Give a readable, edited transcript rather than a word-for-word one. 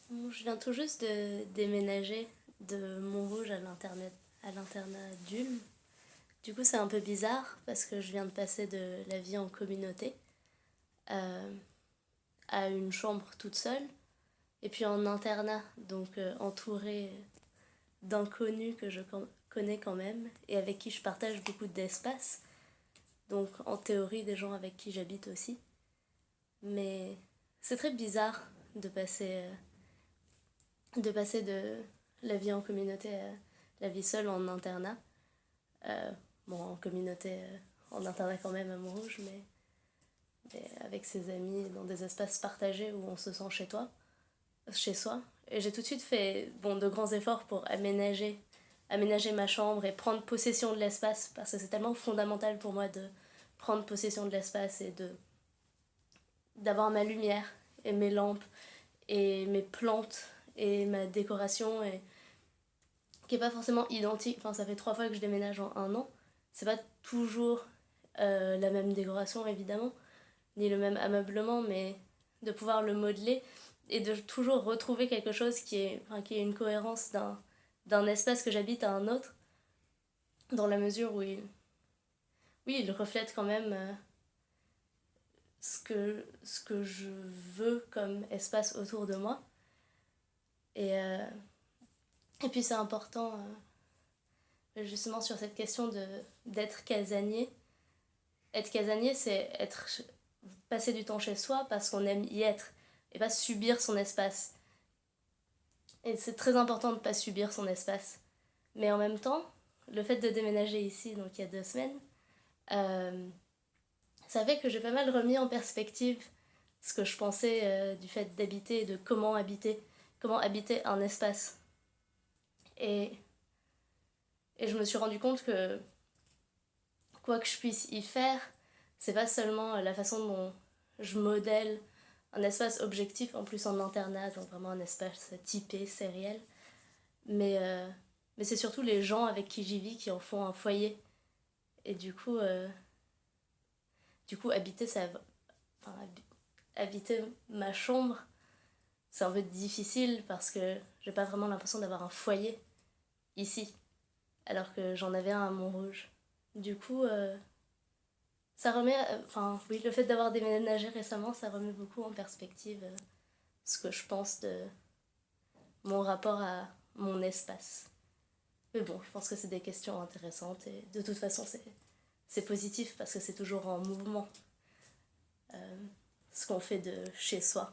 Je viens tout juste de déménager de Montrouge à l'internat d'Ulm. Du coup, c'est un peu bizarre parce que je viens de passer de la vie en communauté euh, à une chambre toute seule et puis en internat, donc entourée d'inconnus que je connais quand même et avec qui je partage beaucoup d'espace. Donc en théorie, des gens avec qui j'habite aussi. Mais c'est très bizarre de passer de la vie en communauté à la vie seule en internat. Euh, bon, en communauté, en internat quand même à Montrouge, mais avec ses amis dans des espaces partagés où on se sent chez soi. Et j'ai tout de suite fait de grands efforts pour aménager ma chambre et prendre possession de l'espace parce que c'est tellement fondamental pour moi de prendre possession de l'espace et d'avoir ma lumière et mes lampes et mes plantes et ma décoration et qui est pas forcément identique. Enfin, ça fait 3 fois que je déménage en un an. C'est pas toujours la même décoration, évidemment, ni le même ameublement, mais de pouvoir le modeler et de toujours retrouver quelque chose qui est une cohérence d'un espace que j'habite à un autre, dans la mesure où il reflète quand même ce que je veux comme espace autour de moi. Et, et puis c'est important, justement, sur cette question d'être casanier. Être casanier, c'est passer du temps chez soi parce qu'on aime y être et pas subir son espace. Et c'est très important de ne pas subir son espace. Mais en même temps, le fait de déménager ici, donc il y a 2 semaines, euh, ça fait que j'ai pas mal remis en perspective ce que je pensais du fait d'habiter et de comment habiter un espace. Et, et je me suis rendu compte que quoi que je puisse y faire, c'est pas seulement la façon dont je modèle un espace objectif, en plus en internat, donc vraiment un espace typé, sériel, mais c'est surtout les gens avec qui j'y vis qui en font un foyer. Et du coup enfin, habiter ma chambre, c'est un peu difficile parce que j'ai pas vraiment l'impression d'avoir un foyer ici, alors que j'en avais un à Montrouge. Du coup, ça remet, enfin oui, le fait d'avoir déménagé récemment, ça remet beaucoup en perspective ce que je pense de mon rapport à mon espace. Mais bon, je pense que c'est des questions intéressantes et de toute façon, c'est positif parce que c'est toujours en mouvement ce qu'on fait de chez soi.